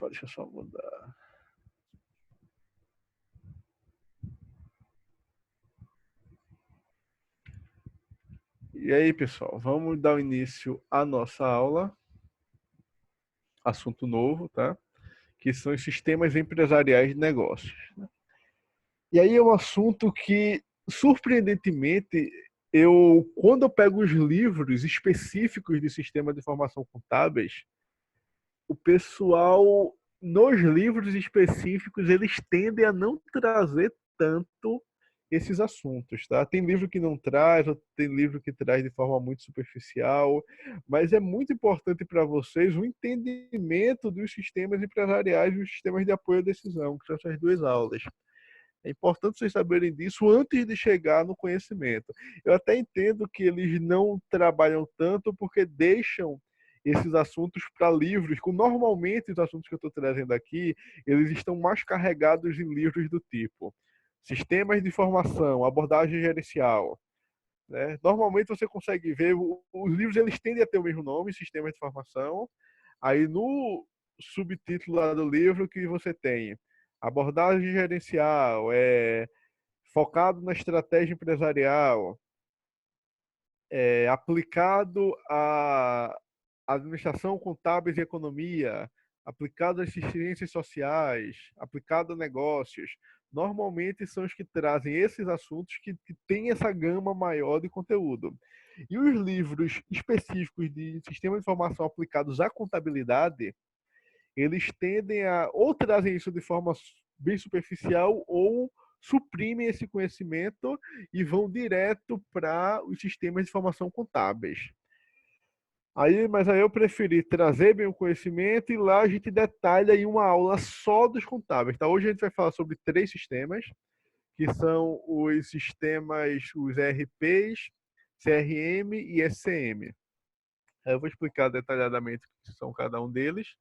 Opa, deixa eu só mudar. E aí, pessoal, vamos dar início à nossa aula. Assunto novo, tá? Que são os sistemas empresariais de negócios. E aí é um assunto que, surpreendentemente, quando eu pego os livros específicos de sistema de informação contábeis, o pessoal, nos livros específicos, eles tendem a não trazer tanto esses assuntos, tá? Tem livro que não traz, tem livro que traz de forma muito superficial, mas é muito importante para vocês o entendimento dos sistemas empresariais e os sistemas de apoio à decisão, que são essas duas aulas. É importante vocês saberem disso antes de chegar no conhecimento. Eu até entendo que eles não trabalham tanto porque deixam esses assuntos para livros, normalmente os assuntos que eu estou trazendo aqui, eles estão mais carregados em livros do tipo sistemas de informação, abordagem gerencial, né? Normalmente você consegue ver, os livros eles tendem a ter o mesmo nome, sistemas de informação, aí no subtítulo lá do livro que você tem abordagem gerencial, focado na estratégia empresarial, aplicado à administração contábeis e economia, aplicado às ciências sociais, aplicado a negócios. Normalmente são os que trazem esses assuntos que têm essa gama maior de conteúdo. E os livros específicos de sistema de informação aplicados à contabilidade, eles tendem a ou trazem isso de forma bem superficial ou suprimem esse conhecimento e vão direto para os sistemas de informação contábeis. Mas aí eu preferi trazer bem o conhecimento e lá a gente detalha em uma aula só dos contábeis. Tá? Hoje a gente vai falar sobre 3 sistemas, que são os sistemas, os ERPs, CRM e SCM. Aí eu vou explicar detalhadamente o que são cada um deles.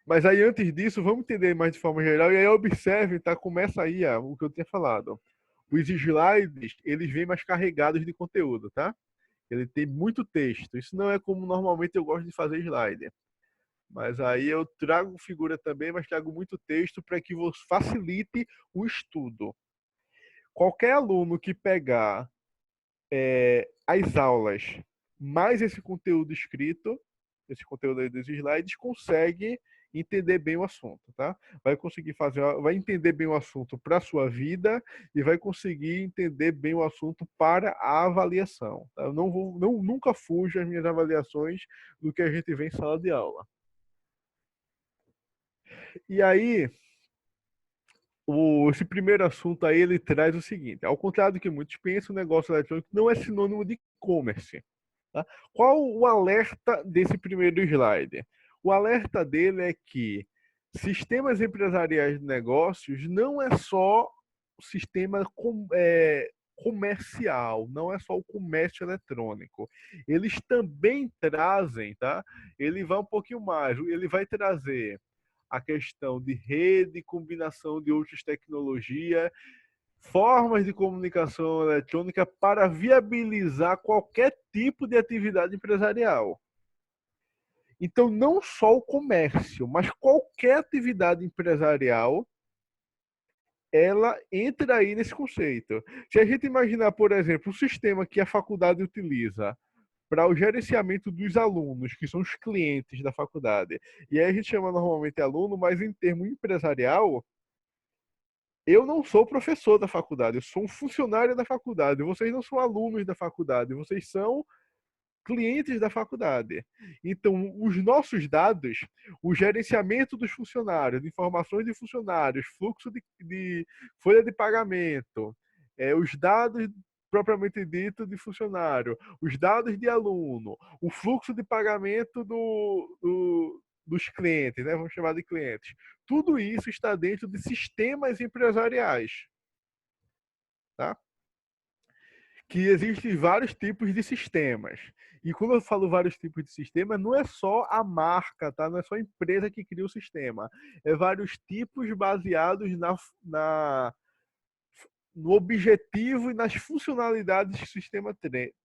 Mas aí, antes disso, vamos entender mais de forma geral. E aí, observe, tá? Começa aí o que eu tinha falado. Os slides, eles vêm mais carregados de conteúdo, tá? Ele tem muito texto. Isso não é como normalmente eu gosto de fazer slide. Mas aí eu trago figura também, mas trago muito texto para que você facilite o estudo. Qualquer aluno que pegar as aulas mais esse conteúdo escrito, esse conteúdo aí dos slides, consegue entender bem o assunto, tá? Vai conseguir vai entender bem o assunto para a sua vida e vai conseguir entender bem o assunto para a avaliação. Tá? Eu nunca fujo as minhas avaliações do que a gente vê em sala de aula. E aí, esse primeiro assunto aí, ele traz o seguinte, ao contrário do que muitos pensam, o negócio eletrônico não é sinônimo de e-commerce. Tá? Qual o alerta desse primeiro slide? O alerta dele é que sistemas empresariais de negócios não é só o sistema comercial, não é só o comércio eletrônico. Eles também trazem, tá? Ele vai um pouquinho mais, ele vai trazer a questão de rede, combinação de outras tecnologias, formas de comunicação eletrônica para viabilizar qualquer tipo de atividade empresarial. Então, não só o comércio, mas qualquer atividade empresarial, ela entra aí nesse conceito. Se a gente imaginar, por exemplo, o sistema que a faculdade utiliza para o gerenciamento dos alunos, que são os clientes da faculdade, e aí a gente chama normalmente aluno, mas em termo empresarial, eu não sou professor da faculdade, eu sou um funcionário da faculdade. Vocês não são alunos da faculdade, vocês são clientes da faculdade. Então, os nossos dados, o gerenciamento dos funcionários, informações de funcionários, fluxo de folha de pagamento, os dados propriamente dito de funcionário, os dados de aluno, o fluxo de pagamento dos clientes, né? Vamos chamar de clientes. Tudo isso está dentro de sistemas empresariais, tá? Que existem vários tipos de sistemas. E quando eu falo vários tipos de sistemas, não é só a marca, tá? Não é só a empresa que cria o sistema. É vários tipos baseados no objetivo e nas funcionalidades que o sistema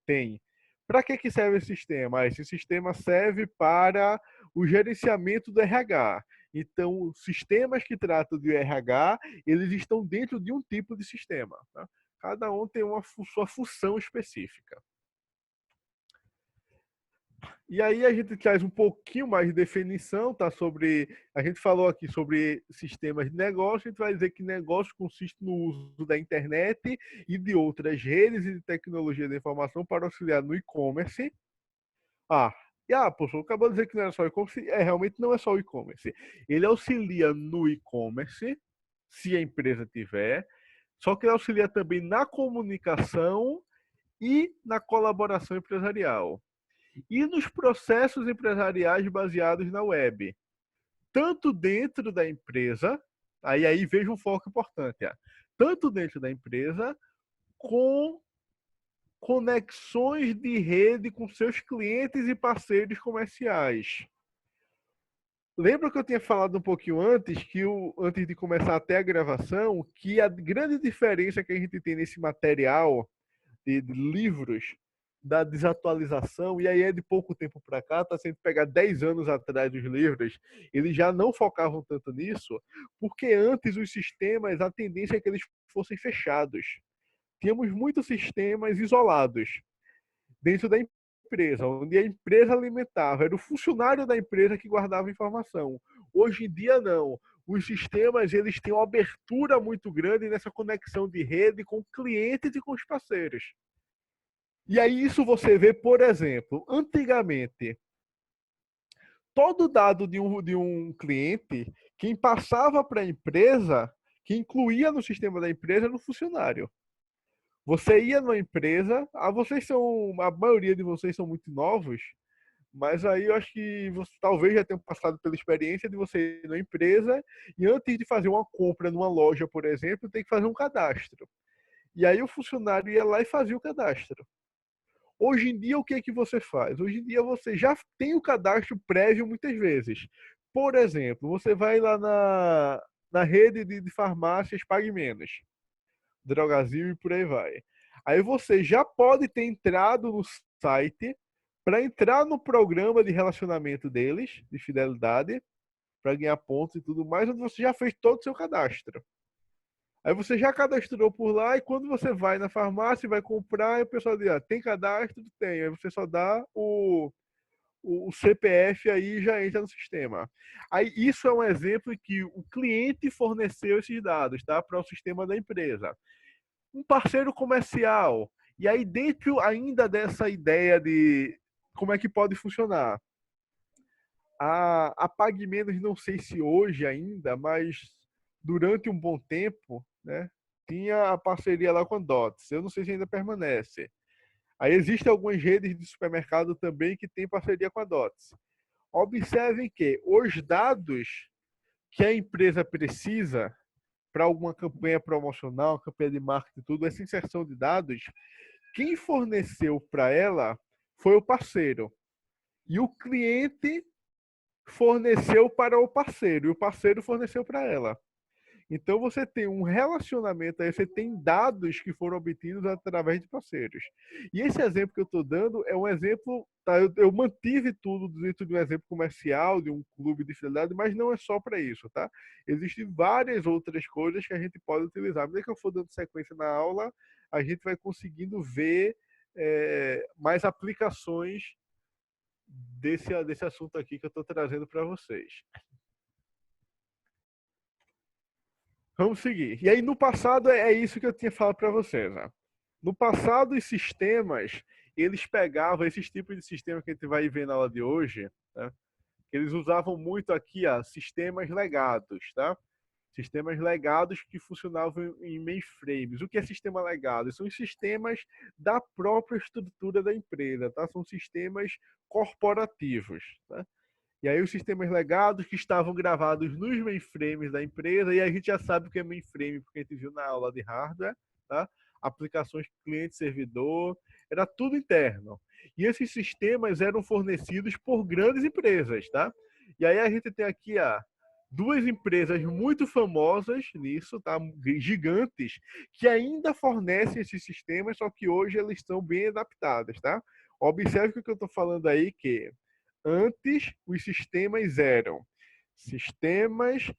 tem. Para que serve esse sistema? Esse sistema serve para o gerenciamento do RH. Então, sistemas que tratam de RH, eles estão dentro de um tipo de sistema. Tá? Cada um tem sua função específica. E aí a gente traz um pouquinho mais de definição, tá? A gente falou aqui sobre sistemas de negócio, a gente vai dizer que negócio consiste no uso da internet e de outras redes e de tecnologia da informação para auxiliar no e-commerce. Professor, acabou de dizer que não era só e-commerce. Realmente não é só o e-commerce. Ele auxilia no e-commerce, se a empresa tiver, só que ele auxilia também na comunicação e na colaboração empresarial e nos processos empresariais baseados na web, tanto dentro da empresa, aí veja um foco importante, tanto dentro da empresa, com conexões de rede com seus clientes e parceiros comerciais. Lembra que eu tinha falado um pouquinho antes, antes de começar até a gravação, que a grande diferença que a gente tem nesse material de livros da desatualização, e aí é de pouco tempo para cá, tá sendo pegar 10 anos atrás dos livros, eles já não focavam tanto nisso, porque antes os sistemas, a tendência é que eles fossem fechados. Tínhamos muitos sistemas isolados dentro da empresa, onde a empresa alimentava, era o funcionário da empresa que guardava informação. Hoje em dia não. Os sistemas eles têm uma abertura muito grande nessa conexão de rede com clientes e com os parceiros. E aí isso você vê, por exemplo, antigamente, todo dado de um cliente, quem passava para a empresa, que incluía no sistema da empresa, era o funcionário. Você ia numa empresa, a maioria de vocês são muito novos, mas aí eu acho que você talvez já tenham passado pela experiência de você ir numa empresa e antes de fazer uma compra numa loja, por exemplo, tem que fazer um cadastro. E aí o funcionário ia lá e fazia o cadastro. Hoje em dia, o que é que você faz? Hoje em dia, você já tem o cadastro prévio muitas vezes. Por exemplo, você vai lá na rede de farmácias Pague Menos, Drogazil e por aí vai. Aí você já pode ter entrado no site para entrar no programa de relacionamento deles, de fidelidade, para ganhar pontos e tudo mais, onde você já fez todo o seu cadastro. Aí você já cadastrou por lá e quando você vai na farmácia e vai comprar, o pessoal diz, tem cadastro? Tem. Aí você só dá o CPF aí e já entra no sistema. Aí isso é um exemplo em que o cliente forneceu esses dados, tá? Para o sistema da empresa. Um parceiro comercial. E aí dentro ainda dessa ideia de como é que pode funcionar. A Pague Menos, não sei se hoje ainda, mas durante um bom tempo, né, tinha a parceria lá com a Dots. Eu não sei se ainda permanece. Aí existem algumas redes de supermercado também que têm parceria com a Dots. Observem que os dados que a empresa precisa para alguma campanha promocional, campanha de marketing, tudo, essa inserção de dados, quem forneceu para ela foi o parceiro. E o cliente forneceu para o parceiro, e o parceiro forneceu para ela. Então você tem um relacionamento aí, você tem dados que foram obtidos através de parceiros. E esse exemplo que eu estou dando é um exemplo, tá? Eu mantive tudo dentro de um exemplo comercial, de um clube de fidelidade, mas não é só para isso, tá? Existem várias outras coisas que a gente pode utilizar. À medida que eu for dando sequência na aula, a gente vai conseguindo ver mais aplicações desse assunto aqui que eu estou trazendo para vocês. Vamos seguir. E aí, no passado, é isso que eu tinha falado para vocês. Né? No passado, os sistemas, eles pegavam esses tipos de sistema que a gente vai ver na aula de hoje, né? Eles usavam muito aqui, sistemas legados, tá? Sistemas legados que funcionavam em mainframes. O que é sistema legado? São os sistemas da própria estrutura da empresa, tá? São sistemas corporativos, tá? E aí os sistemas legados que estavam gravados nos mainframes da empresa, e a gente já sabe o que é mainframe, porque a gente viu na aula de hardware, tá? Aplicações cliente-servidor, era tudo interno. E esses sistemas eram fornecidos por grandes empresas, tá? E aí a gente tem aqui duas empresas muito famosas nisso, tá? Gigantes, que ainda fornecem esses sistemas, só que hoje eles estão bem adaptadas, tá? Observe que o que eu estou falando aí que antes os sistemas eram sistemas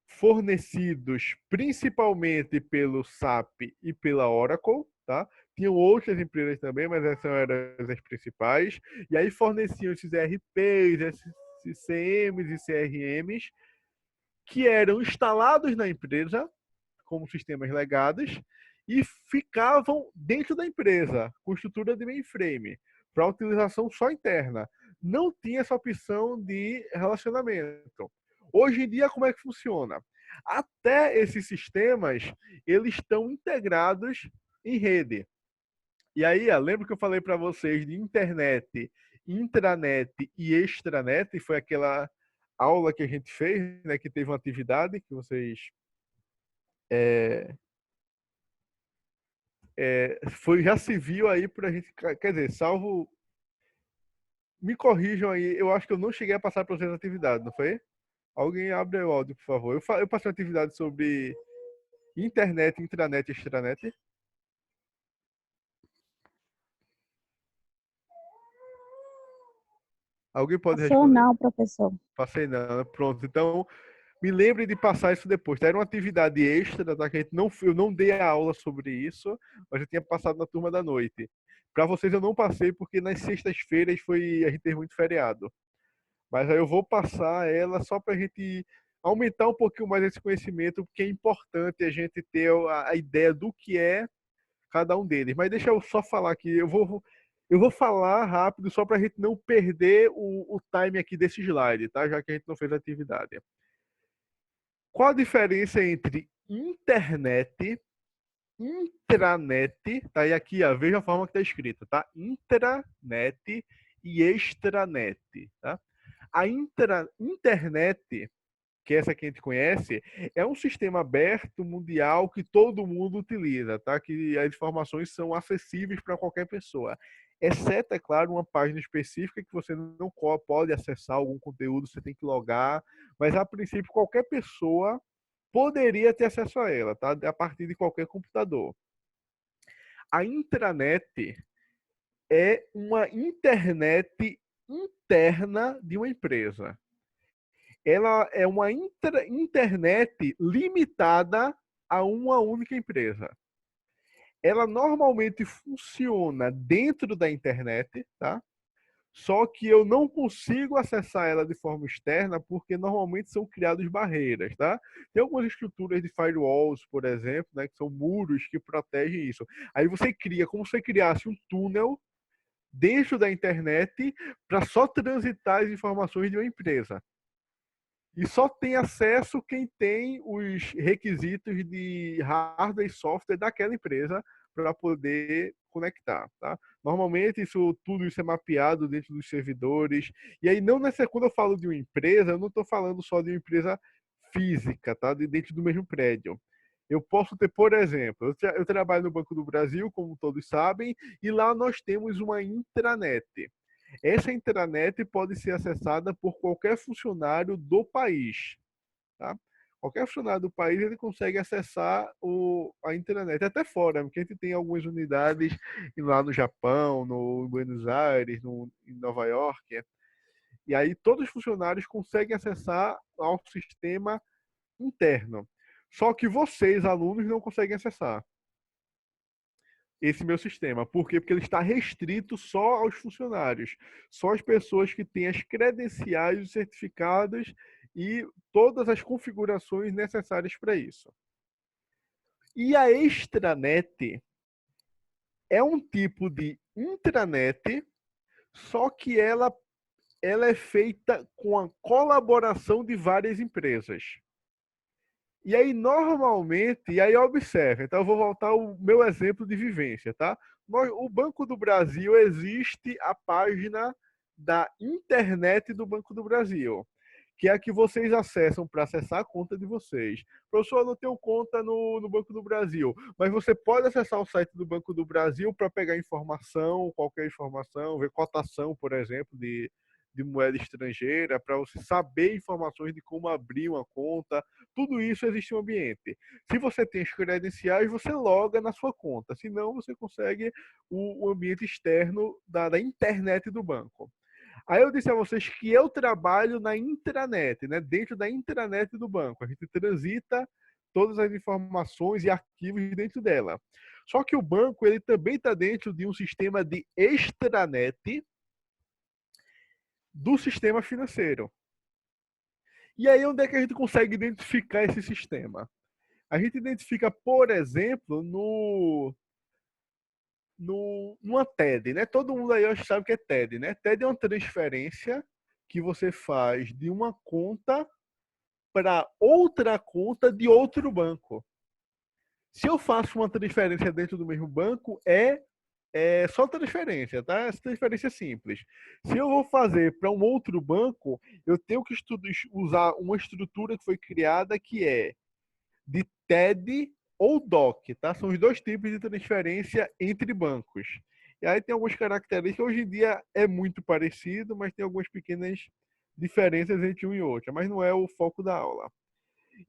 fornecidos principalmente pelo SAP e pela Oracle, tá? Tinham outras empresas também, mas essas eram as principais. E aí forneciam esses ERPs, esses CMs e CRMs que eram instalados na empresa como sistemas legados e ficavam dentro da empresa com estrutura de mainframe para utilização só interna. Não tinha essa opção de relacionamento. Hoje em dia, como é que funciona? Até esses sistemas, eles estão integrados em rede. E aí, lembra que eu falei para vocês de internet, intranet e extranet? Foi aquela aula que a gente fez, né, que teve uma atividade que vocês é, já se viu aí pra gente, quer dizer, salvo, me corrijam aí, eu acho que eu não cheguei a passar para vocês a atividade, não foi? Alguém abre o áudio, por favor. Eu passei uma atividade sobre internet, intranet e extranet. Alguém pode Passou responder? não, professor. Passei não, pronto. Então, me lembre de passar isso depois. Tá? Era uma atividade extra, tá? Que a gente não, eu não dei a aula sobre isso, mas eu tinha passado na turma da noite. Para vocês eu não passei porque nas sextas-feiras a gente teve muito feriado. Mas aí eu vou passar ela só para a gente aumentar um pouquinho mais esse conhecimento, porque é importante a gente ter a ideia do que é cada um deles. Mas deixa eu só falar aqui, eu vou falar rápido só para a gente não perder o time aqui desse slide, tá? Já que a gente não fez a atividade. Qual a diferença entre internet, intranet, tá? E aqui, ó, veja a forma que está escrita, tá? Intranet e extranet, tá? A internet, que é essa que a gente conhece, é um sistema aberto mundial que todo mundo utiliza, tá? Que as informações são acessíveis para qualquer pessoa. Exceto, é claro, uma página específica que você não pode acessar algum conteúdo, você tem que logar, mas a princípio qualquer pessoa poderia ter acesso a ela, tá? A partir de qualquer computador. A intranet é uma internet interna de uma empresa. Ela é uma internet limitada a uma única empresa. Ela normalmente funciona dentro da internet, tá? Só que eu não consigo acessar ela de forma externa porque normalmente são criadas barreiras, tá? Tem algumas estruturas de firewalls, por exemplo, né, que são muros que protegem isso. Aí você cria como se você criasse um túnel dentro da internet para só transitar as informações de uma empresa. E só tem acesso quem tem os requisitos de hardware e software daquela empresa para poder conectar, tá? Normalmente tudo isso é mapeado dentro dos servidores. E aí não nessa quando eu falo de uma empresa, eu não estou falando só de uma empresa física, tá? Dentro do mesmo prédio. Eu posso ter, por exemplo, eu trabalho no Banco do Brasil, como todos sabem, e lá nós temos uma intranet. Essa intranet pode ser acessada por qualquer funcionário do país, tá? Qualquer funcionário do país ele consegue acessar a intranet, até fora, porque a gente tem algumas unidades lá no Japão, no Buenos Aires, em Nova York, e aí todos os funcionários conseguem acessar ao sistema interno. Só que vocês, alunos, não conseguem acessar esse meu sistema. Por quê? Porque ele está restrito só aos funcionários, só às pessoas que têm as credenciais, os certificados e todas as configurações necessárias para isso. E a extranet é um tipo de intranet, só que ela é feita com a colaboração de várias empresas. E aí, normalmente, e aí observe, então eu vou voltar ao meu exemplo de vivência, tá? O Banco do Brasil existe a página da internet do Banco do Brasil, que é a que vocês acessam para acessar a conta de vocês. Professor, eu não tenho conta no Banco do Brasil, mas você pode acessar o site do Banco do Brasil para pegar informação, qualquer informação, ver cotação, por exemplo, de moeda estrangeira, para você saber informações de como abrir uma conta. Tudo isso existe um ambiente. Se você tem as credenciais, você loga na sua conta. Senão, você consegue o ambiente externo da internet do banco. Aí eu disse a vocês que eu trabalho na intranet, né? Dentro da intranet do banco. A gente transita todas as informações e arquivos dentro dela. Só que o banco ele também está dentro de um sistema de extranet do sistema financeiro. E aí onde é que a gente consegue identificar esse sistema? A gente identifica, por exemplo, numa TED, né? Todo mundo aí acho que sabe o que é TED, né? TED é uma transferência que você faz de uma conta para outra conta de outro banco. Se eu faço uma transferência dentro do mesmo banco, é só transferência, tá? Essa transferência é simples. Se eu vou fazer para um outro banco, eu tenho que usar uma estrutura que foi criada que é de TED ou DOC, tá? São os dois tipos de transferência entre bancos. E aí tem algumas características, hoje em dia é muito parecido, mas tem algumas pequenas diferenças entre um e outro, mas não é o foco da aula.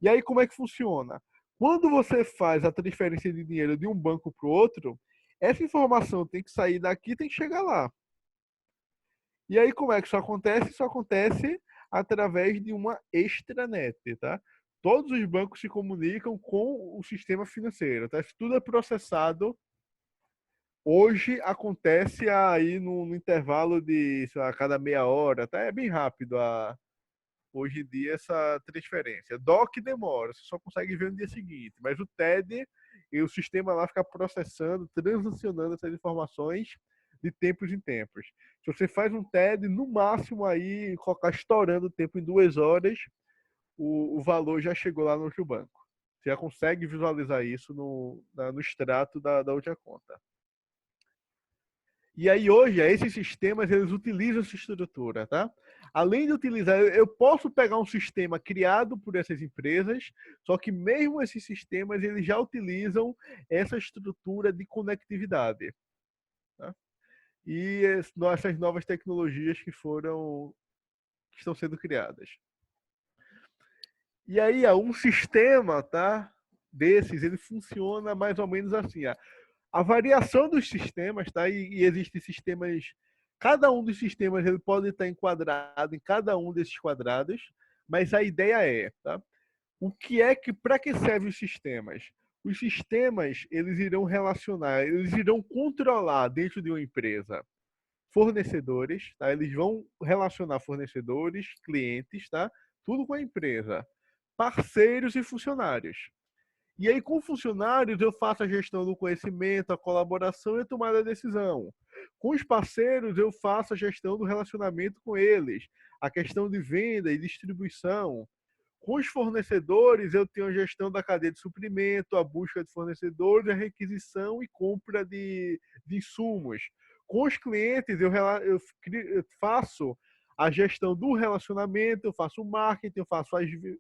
E aí como é que funciona? Quando você faz a transferência de dinheiro de um banco para o outro, essa informação tem que sair daqui, tem que chegar lá. E aí como é que isso acontece? Isso acontece através de uma extranet, tá? Todos os bancos se comunicam com o sistema financeiro, tá? Isso tudo é processado. Hoje acontece aí no intervalo de, sei lá, a cada meia hora, tá? É bem rápido hoje em dia essa transferência. DOC demora, você só consegue ver no dia seguinte, mas o TED e o sistema lá fica processando, transacionando essas informações de tempos em tempos. Se você faz um TED, no máximo aí, colocar estourando o tempo em 2 horas, o valor já chegou lá no outro banco. Você já consegue visualizar isso no extrato da outra conta. E aí hoje, esses sistemas, eles utilizam essa estrutura, tá? Além de utilizar, eu posso pegar um sistema criado por essas empresas, só que mesmo esses sistemas, eles já utilizam essa estrutura de conectividade, tá? E essas novas tecnologias que estão sendo criadas. E aí, um sistema, tá? Desses, ele funciona mais ou menos assim, a variação dos sistemas, tá? E existem sistemas, cada um dos sistemas ele pode estar enquadrado em cada um desses quadrados, mas a ideia é, tá? O que é que para que servem os sistemas? Os sistemas, eles irão relacionar, eles irão controlar dentro de uma empresa fornecedores, tá? Eles vão relacionar fornecedores, clientes, tá? Tudo com a empresa, parceiros e funcionários. E aí, com funcionários, eu faço a gestão do conhecimento, a colaboração e a tomada de decisão. Com os parceiros, eu faço a gestão do relacionamento com eles, a questão de venda e distribuição. Com os fornecedores, eu tenho a gestão da cadeia de suprimento, a busca de fornecedores, a requisição e compra de insumos. Com os clientes, eu faço a gestão do relacionamento, eu faço o marketing,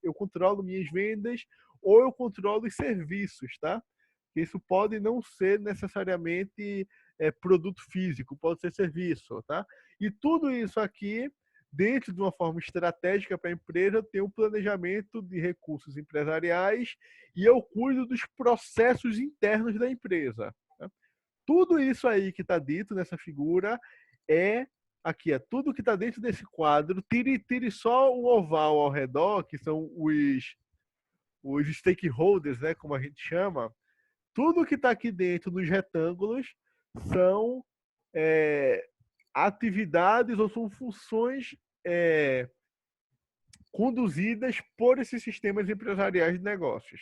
eu controlo minhas vendas ou eu controlo os serviços, tá? Isso pode não ser necessariamente produto físico, pode ser serviço, tá? E tudo isso aqui dentro de uma forma estratégica para a empresa, eu tenho um planejamento de recursos empresariais e eu cuido dos processos internos da empresa. Tá? Tudo isso aí que está dito nessa figura é aqui, tudo que está dentro desse quadro. Tire só o oval ao redor, que são os stakeholders, né, como a gente chama. Tudo que está aqui dentro nos retângulos são atividades ou são funções conduzidas por esses sistemas empresariais de negócios.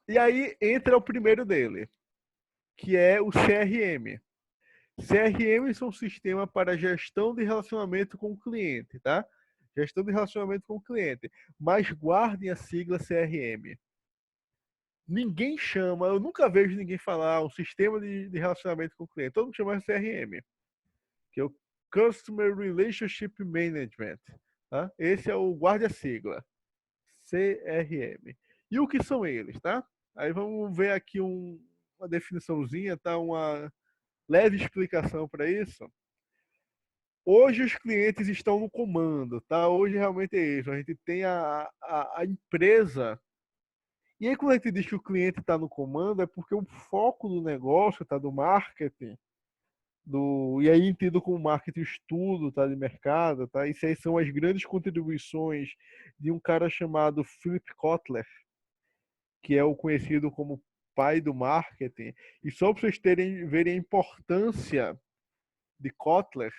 E aí entra o primeiro dele, que é o CRM. CRM são um sistema para gestão de relacionamento com o cliente, tá? Gestão de relacionamento com o cliente. Mas guardem a sigla CRM. Ninguém chama, eu nunca vejo ninguém falar um sistema de relacionamento com o cliente. Todo mundo chama de CRM, que é o Customer Relationship Management. Tá? Esse é o guarda-sigla, CRM. E o que são eles, tá? Aí vamos ver aqui uma definiçãozinha, tá? Uma leve explicação para isso. Hoje os clientes estão no comando, tá? Hoje realmente é isso. A gente tem a empresa. E aí, quando a gente diz que o cliente está no comando, é porque o foco do negócio está do marketing, e aí entendo como marketing estudo, tá, de mercado, tá? Isso aí são as grandes contribuições de um cara chamado Philip Kotler, que é o conhecido como pai do marketing. E só para vocês verem a importância de Kotler,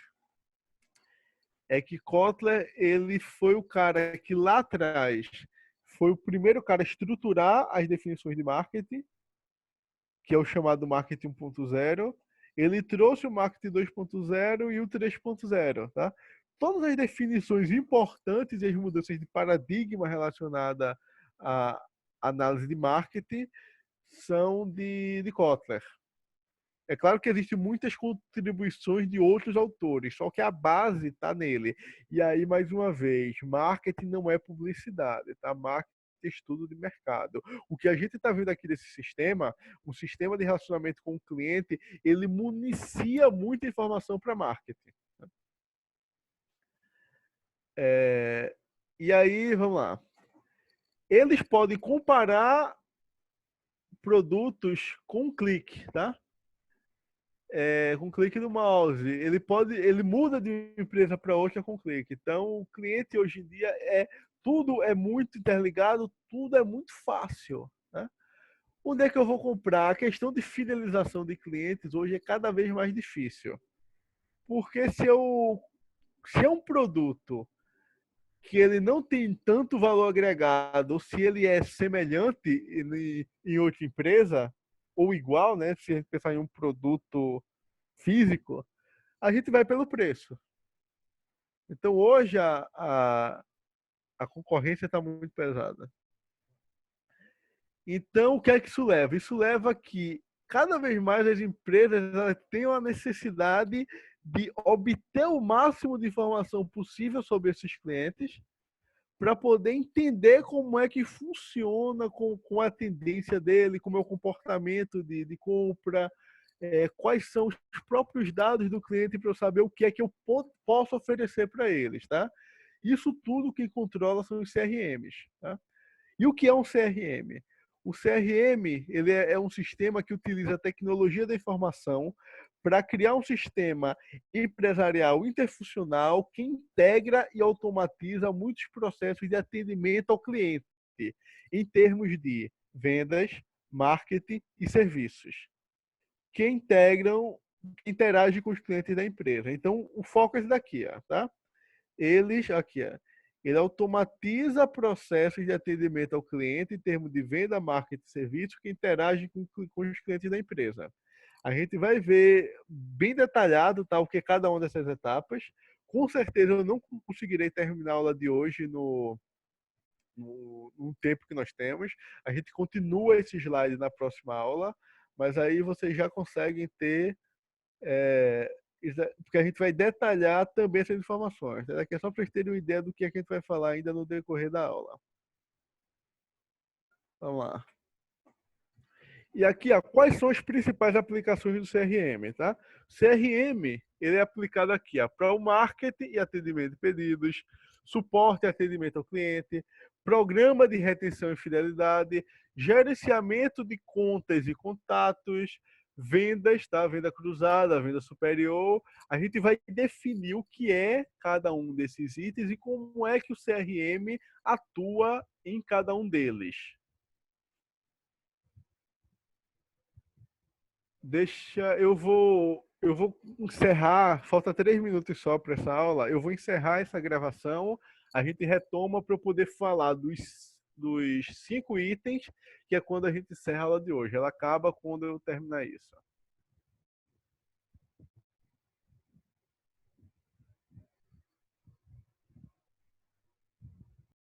é que Kotler ele foi o cara que lá atrás foi o primeiro cara a estruturar as definições de marketing, que é o chamado marketing 1.0. Ele trouxe o marketing 2.0 e o 3.0, tá? Todas as definições importantes e as mudanças de paradigma relacionada à análise de marketing são de Kotler. É claro que existem muitas contribuições de outros autores, só que a base está nele. E aí, mais uma vez, marketing não é publicidade, tá? Marketing é estudo de mercado. O que a gente está vendo aqui desse sistema, um sistema de relacionamento com o cliente, ele municia muita informação para marketing. E aí, vamos lá. Eles podem comparar produtos com um clique, tá? Com clique do mouse. Ele muda de uma empresa para outra com clique. Então, o cliente hoje em dia tudo é muito interligado, tudo é muito fácil, né? Onde é que eu vou comprar? A questão de fidelização de clientes hoje é cada vez mais difícil. Porque se é um produto que ele não tem tanto valor agregado, ou se ele é semelhante em outra empresa, ou igual, né? Se a gente pensar em um produto físico, a gente vai pelo preço. Então hoje a concorrência está muito pesada. Então o que é que isso leva? Isso leva a que cada vez mais as empresas têm a necessidade de obter o máximo de informação possível sobre esses clientes para poder entender como é que funciona com a tendência dele, como é o comportamento de compra, quais são os próprios dados do cliente para eu saber o que é que eu posso oferecer para eles, tá? Isso tudo quem controla são os CRMs, tá? E o que é um CRM? O CRM ele é um sistema que utiliza a tecnologia da informação para criar um sistema empresarial interfuncional que integra e automatiza muitos processos de atendimento ao cliente, em termos de vendas, marketing e serviços, que interagem com os clientes da empresa. Então, o foco é esse daqui, ó, tá? Aqui, ó, ele automatiza processos de atendimento ao cliente em termos de venda, marketing e serviços que interagem com os clientes da empresa. A gente vai ver bem detalhado, tá, o que é cada uma dessas etapas. Com certeza eu não conseguirei terminar a aula de hoje no tempo que nós temos. A gente continua esse slide na próxima aula, mas aí vocês já conseguem ter porque a gente vai detalhar também essas informações. Aqui é só para vocês terem uma ideia do que a gente vai falar ainda no decorrer da aula. Vamos lá. E aqui, ó, quais são as principais aplicações do CRM, tá? CRM, ele é aplicado aqui, para o marketing e atendimento de pedidos, suporte e atendimento ao cliente, programa de retenção e fidelidade, gerenciamento de contas e contatos, vendas, tá? Venda cruzada, venda superior. A gente vai definir o que é cada um desses itens e como é que o CRM atua em cada um deles. Eu vou encerrar, falta 3 minutos só para essa aula. Eu vou encerrar essa gravação. A gente retoma para eu poder falar dos 5 itens, que é quando a gente encerra a aula de hoje. Ela acaba quando eu terminar isso.